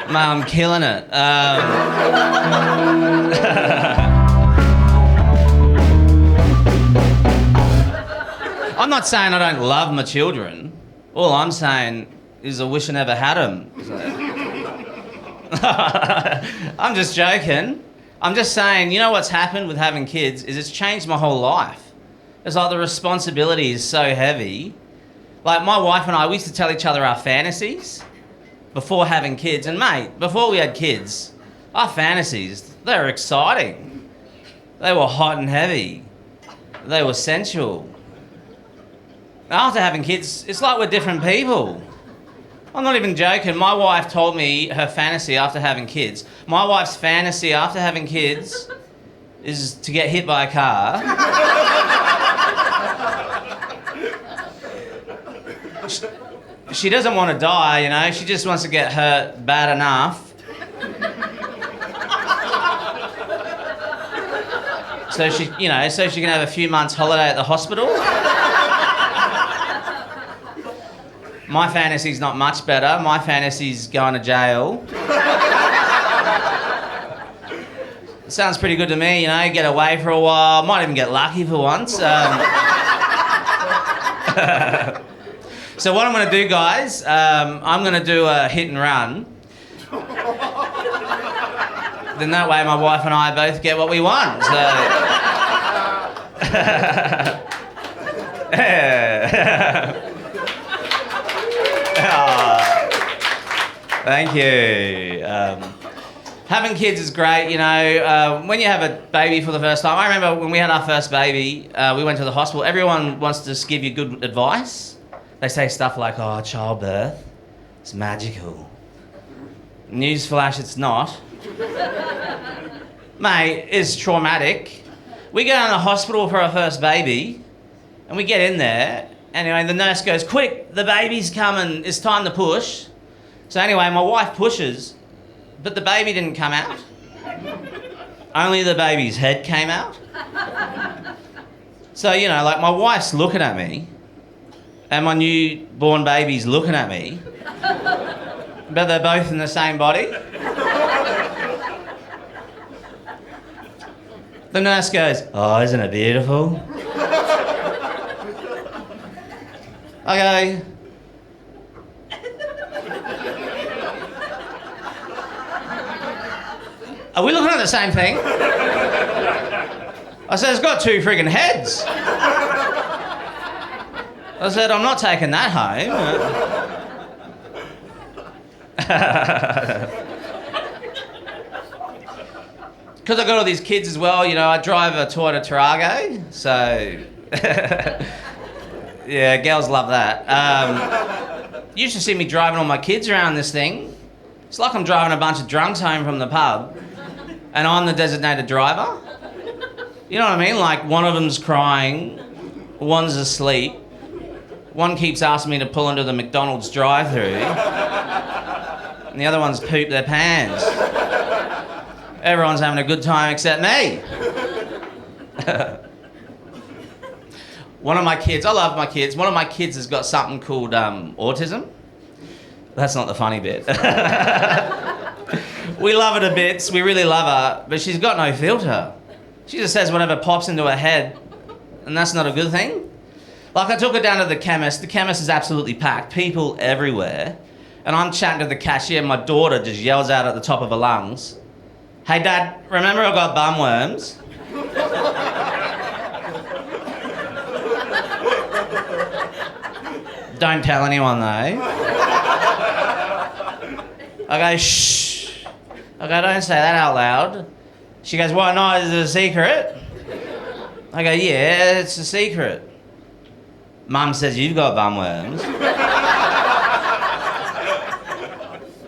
Mate, I'm killing it. I'm not saying I don't love my children. All I'm saying is I wish I never had them. I'm just joking. I'm just saying, you know what's happened with having kids is it's changed my whole life. It's like the responsibility is so heavy. Like my wife and I, we used to tell each other our fantasies before having kids. And mate, before we had kids, our fantasies, they were exciting. They were hot and heavy. They were sensual. After having kids, it's like we're different people. I'm not even joking. My wife told me her fantasy after having kids. My wife's fantasy after having kids is to get hit by a car. She doesn't want to die, you know. She just wants to get hurt bad enough. So she can have a few months holiday at the hospital. My fantasy's not much better. My fantasy's going to jail. Sounds pretty good to me, you know, get away for a while. Might even get lucky for once. So what I'm going to do, guys, I'm going to do a hit and run. Then that way my wife and I both get what we want. So. Thank you. Having kids is great, you know. When you have a baby for the first time, I remember when we had our first baby, we went to the hospital. Everyone wants to give you good advice. They say stuff like, oh, childbirth, it's magical. Newsflash, it's not. Mate, it's traumatic. We go in the hospital for our first baby, and we get in there. Anyway, the nurse goes, quick, the baby's coming, it's time to push. So anyway, my wife pushes, but the baby didn't come out. Only the baby's head came out. So, you know, like my wife's looking at me, and my newborn baby's looking at me, but they're both in the same body. The nurse goes, oh, isn't it beautiful? I go, are we looking at the same thing? I said, it's got two friggin' heads. I said, I'm not taking that home. Because I've got all these kids as well, you know, I drive a Toyota Tarago, so... Yeah, girls love that. You should see me driving all my kids around this thing. It's like I'm driving a bunch of drunks home from the pub, and I'm the designated driver. You know what I mean? Like, one of them's crying, one's asleep, one keeps asking me to pull into the McDonald's drive-thru, and the other one's pooped their pants. Everyone's having a good time except me. One of my kids, I love my kids, one of my kids has got something called autism. That's not the funny bit. We love her to bits, we really love her, but she's got no filter. She just says whatever pops into her head, and that's not a good thing. Like, I took her down to the chemist is absolutely packed, people everywhere, and I'm chatting to the cashier, my daughter just yells out at the top of her lungs, hey Dad, remember I got bum worms? Don't tell anyone though. I go, shh. I go, don't say that out loud. She goes, why not? Is it a secret? I go, yeah, it's a secret. Mum says you've got bum worms.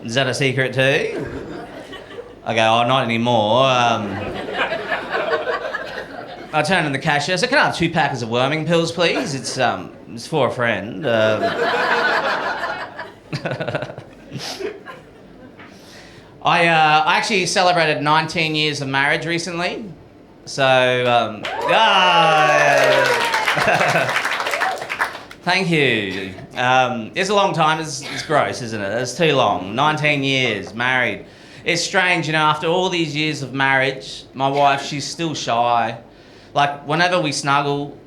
Is that a secret too? I go, oh, not anymore. I turn to the cashier. I said, can I have 2 packets of worming pills, please? It's for a friend. I actually celebrated 19 years of marriage recently. So, Thank you. It's a long time. It's gross, isn't it? It's too long. 19 years, married. It's strange, after all these years of marriage, my wife, she's still shy. Like, whenever we snuggle,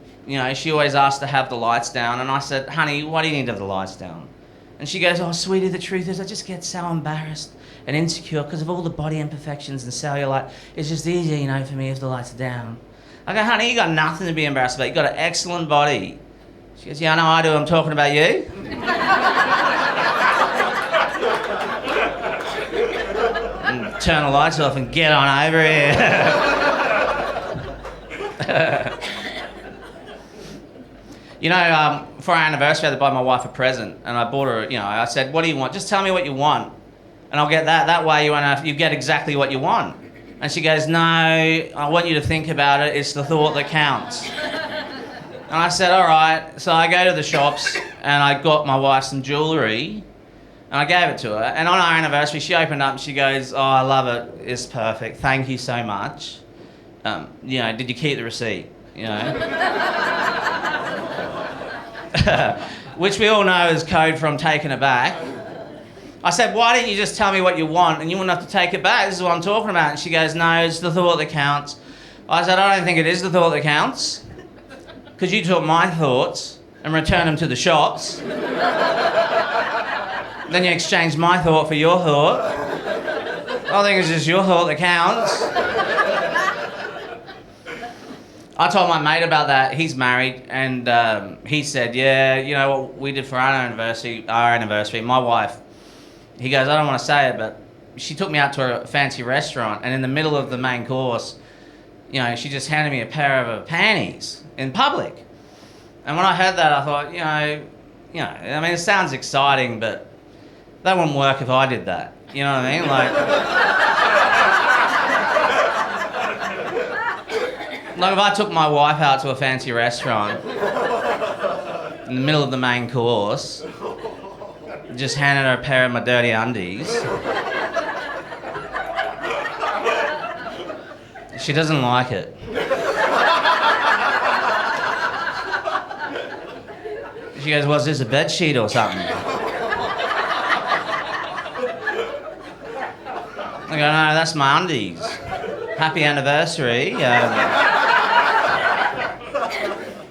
she always asks to have the lights down. And I said, honey, why do you need to have the lights down? And she goes, oh, sweetie, the truth is I just get so embarrassed and insecure because of all the body imperfections and cellulite. It's just easier, for me if the lights are down. I go, honey, you got nothing to be embarrassed about. You got an excellent body. She goes, yeah, I know I do. I'm talking about you. And turn the lights off and get on over here. For our anniversary, I had to buy my wife a present, and I bought her, I said, what do you want? Just tell me what you want, and I'll get that. That way you get exactly what you want. And she goes, no, I want you to think about it. It's the thought that counts. And I said, all right. So I go to the shops, and I got my wife some jewellery, and I gave it to her. And on our anniversary, she opened up, and she goes, oh, I love it. It's perfect. Thank you so much. Did you keep the receipt? Which we all know is code from taken aback. I said, why didn't you just tell me what you want and you wouldn't have to take it back? This is what I'm talking about. And she goes, no, it's the thought that counts. I said, I don't think it is the thought that counts, because you took my thoughts and returned them to the shops. Then you exchanged my thought for your thought. I think it's just your thought that counts. I told my mate about that. He's married, and he said, yeah, what we did for our anniversary, my wife, he goes, I don't want to say it, but she took me out to a fancy restaurant, and in the middle of the main course, she just handed me a pair of her panties in public. And when I heard that, I thought, it sounds exciting, but that wouldn't work if I did that. You know what I mean? Like if I took my wife out to a fancy restaurant in the middle of the main course, just handed her a pair of my dirty undies, she doesn't like it. She goes, well, is this a bed sheet or something? I go, no, that's my undies. Happy anniversary.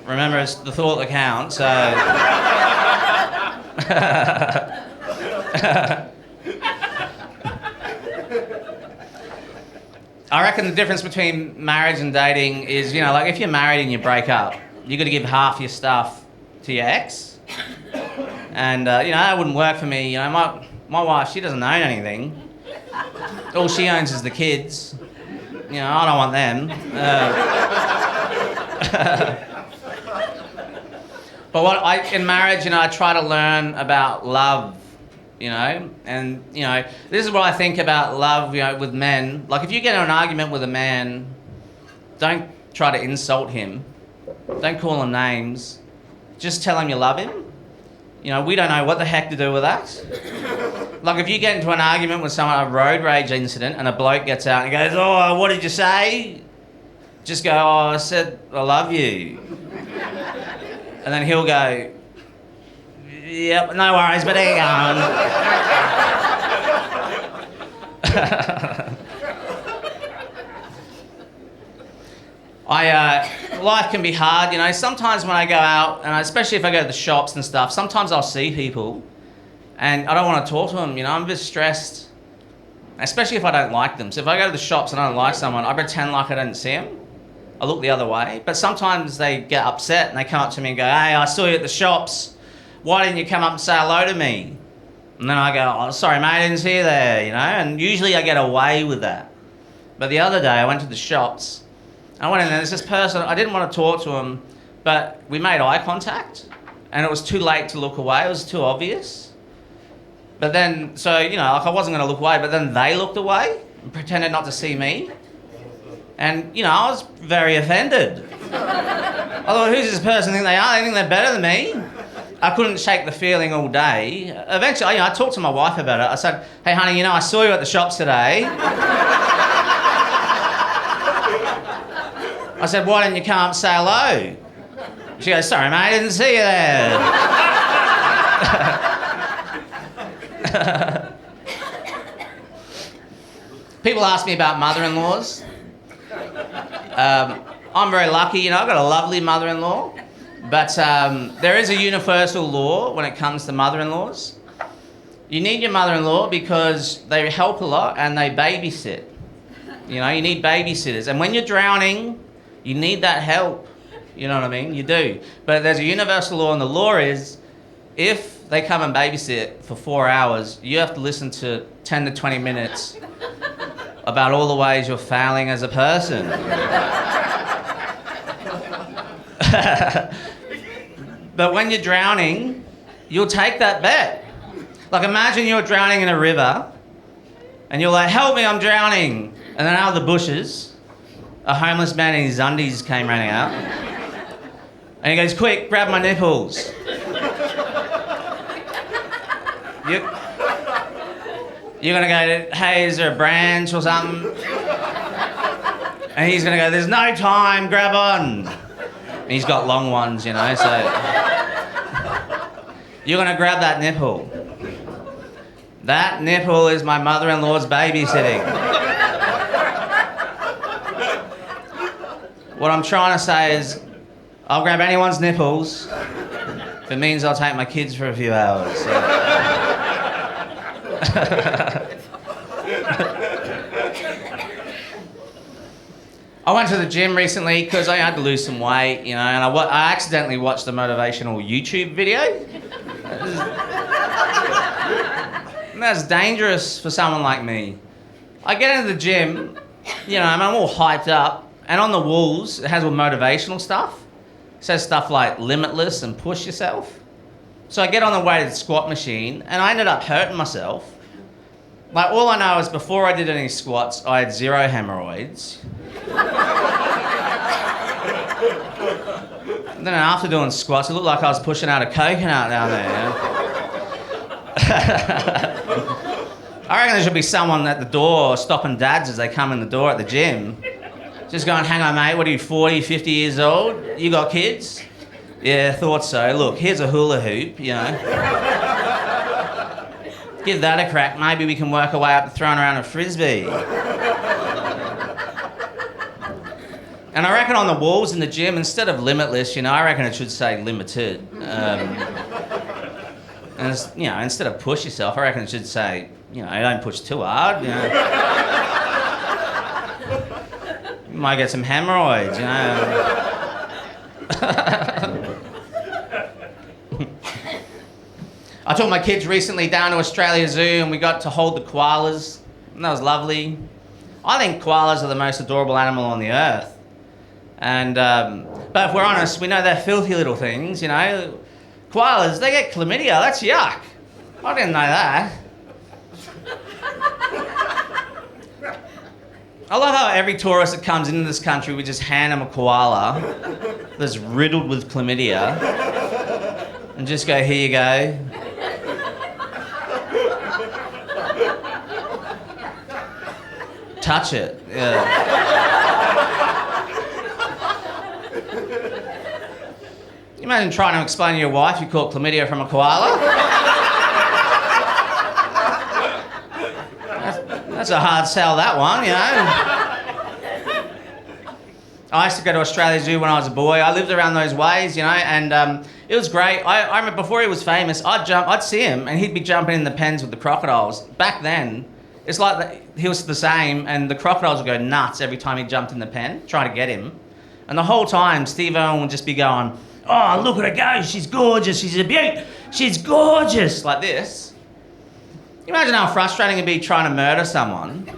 Remember, it's the thought that counts, so... I reckon the difference between marriage and dating is, if you're married and you break up, you've got to give half your stuff to your ex. And, that wouldn't work for me. My wife, she doesn't own anything. All she owns is the kids. I don't want them. But in marriage, I try to learn about love, and, this is what I think about love, with men. Like, if you get in an argument with a man, don't try to insult him. Don't call him names. Just tell him you love him. We don't know what the heck to do with that. Like, if you get into an argument with someone, a road rage incident, and a bloke gets out and goes, oh, what did you say? Just go, oh, I said I love you. And then he'll go, yep, no worries, but hang on. Life can be hard, sometimes when I go out, and especially if I go to the shops and stuff, sometimes I'll see people and I don't want to talk to them, I'm a bit stressed, especially if I don't like them. So if I go to the shops and I don't like someone, I pretend like I didn't see them. I look the other way. But sometimes they get upset and they come up to me and go, hey, I saw you at the shops. Why didn't you come up and say hello to me? And then I go, oh, sorry, mate, I didn't see you there, and usually I get away with that. But the other day I went to the shops. I went in there, there's this person, I didn't want to talk to him, but we made eye contact, and it was too late to look away, it was too obvious. But then, I wasn't going to look away, but then they looked away and pretended not to see me. And, I was very offended. I thought, who's this person think they are? They think they're better than me? I couldn't shake the feeling all day. Eventually, I talked to my wife about it. I said, hey, honey, I saw you at the shops today. I said, why didn't you come up and say hello? She goes, sorry, mate, I didn't see you there. People ask me about mother-in-laws. I'm very lucky, you know, I've got a lovely mother-in-law. But there is a universal law when it comes to mother-in-laws. You need your mother-in-law because they help a lot and they babysit. You know, you need babysitters. And when you're drowning, you need that help. You know what I mean? You do. But there's a universal law, and the law is if they come and babysit for 4 hours, you have to listen to 10 to 20 minutes about all the ways you're failing as a person. But when you're drowning, you'll take that bet. Like, imagine you're drowning in a river and you're like, help me, I'm drowning. And then out of the bushes, a homeless man in his undies came running out. And he goes, quick, grab my nipples. You're going to go, hey, is there a branch or something? And he's going to go, there's no time, grab on. And he's got long ones, you know, so... You're going to grab that nipple. That nipple is my mother-in-law's babysitting. What I'm trying to say is, I'll grab anyone's nipples if it means I'll take my kids for a few hours. So. I went to the gym recently because I had to lose some weight, you know, and I accidentally watched a motivational YouTube video. And that's dangerous for someone like me. I get into the gym, you know, I'm all hyped up, and on the walls it has all motivational stuff. It says stuff like limitless and push yourself. So I get on the weighted squat machine and I ended up hurting myself. Like, all I know is before I did any squats, I had 0 hemorrhoids. And then after doing squats, it looked like I was pushing out a coconut down there. I reckon there should be someone at the door stopping dads as they come in the door at the gym. Just going, hang on, mate, what are you, 40, 50 years old? You got kids? Yeah, thought so. Look, here's a hula hoop, you know. Give that a crack. Maybe we can work our way up to throwing around a frisbee. And I reckon on the walls in the gym, instead of limitless, you know, I reckon it should say limited. And it's, you know, instead of push yourself, I reckon it should say, you know, don't push too hard, you know. You might get some hemorrhoids, you know. I took my kids recently down to Australia Zoo and we got to hold the koalas, and that was lovely. I think koalas are the most adorable animal on the earth. And, but if we're honest, we know they're filthy little things, you know. Koalas, they get chlamydia, that's yuck. I didn't know that. I love how every tourist that comes into this country, we just hand them a koala that's riddled with chlamydia and just go, here you go. Touch it. Yeah. You imagine trying to explain to your wife you caught chlamydia from a koala? That's a hard sell, that one, you know. I used to go to Australia Zoo when I was a boy. I lived around those ways, you know, and it was great. I remember before he was famous, I'd see him and he'd be jumping in the pens with the crocodiles. Back then, it's like he was the same, and the crocodiles would go nuts every time he jumped in the pen, trying to get him. And the whole time, Steve Irwin would just be going, oh, look at her go, she's gorgeous, she's a beaut, she's gorgeous, like this. Can you imagine how frustrating it'd be trying to murder someone?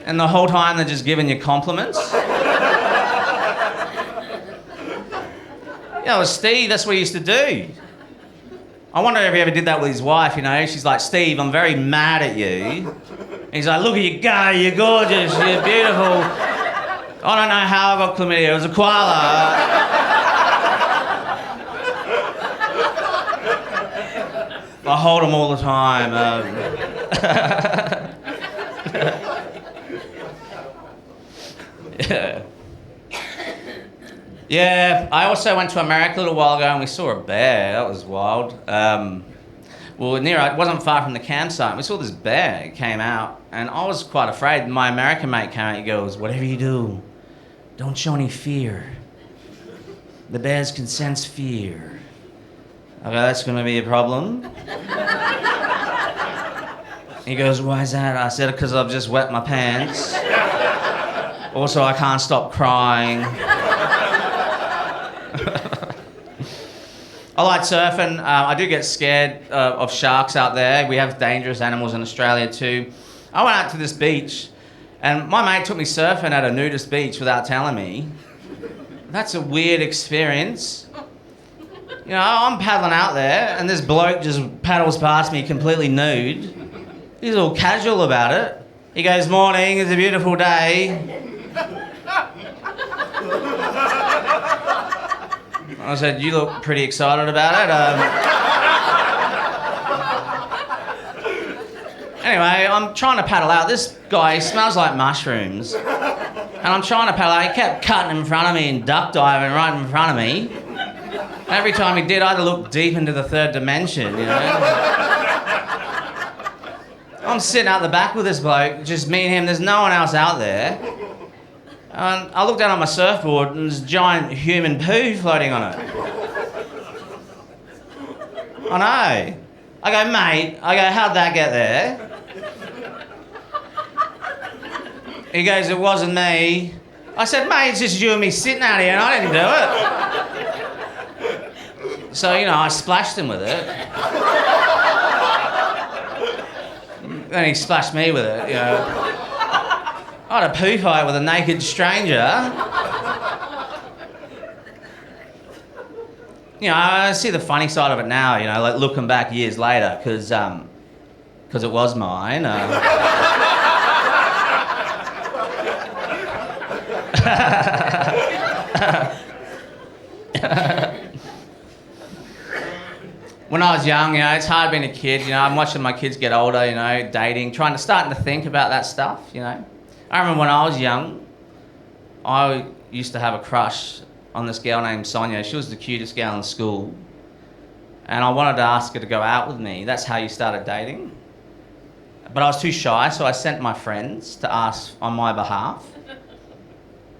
And the whole time they're just giving you compliments? Yeah, well, Steve, that's what he used to do. I wonder if he ever did that with his wife, you know. She's like, Steve, I'm very mad at you. And he's like, look at you go, you're gorgeous, you're beautiful. I don't know how I got chlamydia, it was a koala. I hold them all the time. Yeah. Yeah, I also went to America a little while ago and we saw a bear. That was wild. It wasn't far from the campsite. We saw this bear. It came out and I was quite afraid. My American mate came out. He goes, "Whatever you do, don't show any fear. The bears can sense fear." I go, "That's going to be a problem." He goes, "Why is that?" I said, "Because I've just wet my pants. Also, I can't stop crying." I like surfing. I do get scared of sharks out there. We have dangerous animals in Australia too. I went out to this beach and my mate took me surfing at a nudist beach without telling me. That's a weird experience. You know, I'm paddling out there and this bloke just paddles past me completely nude. He's all casual about it. He goes, "Morning, it's a beautiful day." I said, "You look pretty excited about it." Anyway, I'm trying to paddle out. This guy, he smells like mushrooms. And I'm trying to paddle out. He kept cutting in front of me and duck diving right in front of me. And every time he did, I had to look deep into the third dimension, you know. I'm sitting out the back with this bloke, just me and him. There's no one else out there. And I look down at my surfboard and there's giant human poo floating on it. I know. I go, "Mate," "how'd that get there?" He goes, "It wasn't me." I said, "Mate, it's just you and me sitting out here and I didn't do it." So, you know, I splashed him with it. Then he splashed me with it, you know. I had a poo fight with a naked stranger. You know, I see the funny side of it now, you know, like looking back years later, because it was mine. When I was young, you know, it's hard being a kid, you know, I'm watching my kids get older, you know, dating, starting to think about that stuff, you know. I remember when I was young, I used to have a crush on this girl named Sonia. She was the cutest girl in school. And I wanted to ask her to go out with me. That's how you started dating. But I was too shy, so I sent my friends to ask on my behalf.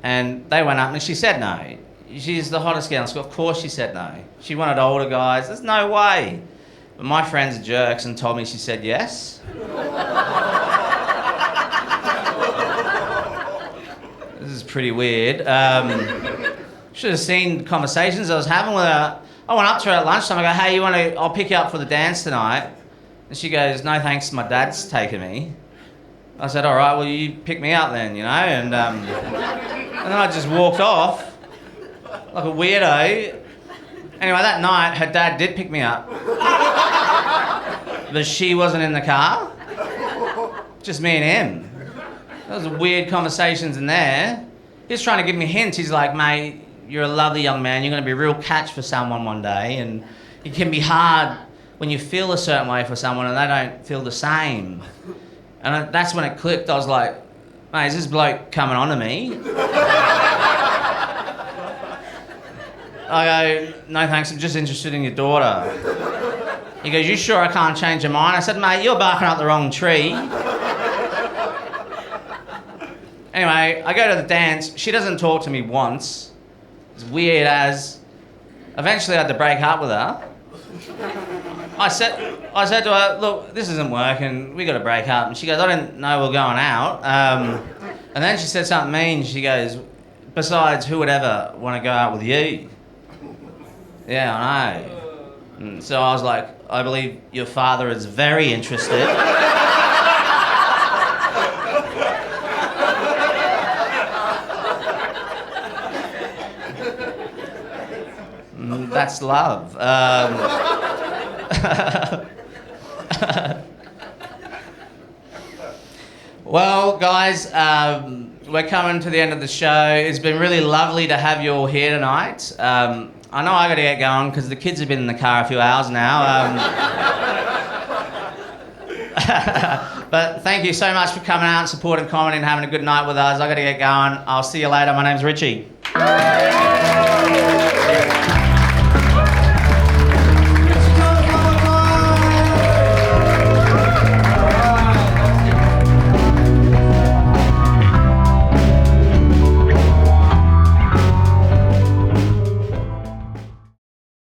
And they went up and she said no. She's the hottest girl in school. Of course she said no. She wanted older guys. There's no way. But my friends are jerks and told me she said yes. This is pretty weird. Should have seen the conversations I was having with her. I went up to her at lunchtime. I go, "Hey, I'll pick you up for the dance tonight." And she goes, "No thanks, my dad's taking me." I said, "All right, well you pick me up then, you know." And then I just walked off like a weirdo. Anyway, that night her dad did pick me up. But she wasn't in the car. Just me and him. There was weird conversations in there. He was trying to give me hints. He's like, "Mate, you're a lovely young man. You're going to be a real catch for someone one day. And it can be hard when you feel a certain way for someone and they don't feel the same." And that's when it clicked. I was like, "Mate, is this bloke coming on to me?" I go, "No thanks, I'm just interested in your daughter." He goes, "You sure I can't change your mind?" I said, "Mate, you're barking up the wrong tree." Anyway, I go to the dance. She doesn't talk to me once. As weird as. Eventually I had to break up with her. I said to her, "Look, this isn't working. We got to break up." And she goes, "I didn't know we were going out." And then she said something mean. She goes, "Besides, who would ever want to go out with you?" Yeah, I know. And so I was like, "I believe your father is very interested." That's love. Well, guys, we're coming to the end of the show. It's been really lovely to have you all here tonight. I know I got to get going because the kids have been in the car a few hours now. But thank you so much for coming out and supporting comedy and having a good night with us. I got to get going. I'll see you later. My name's Richie. Bye.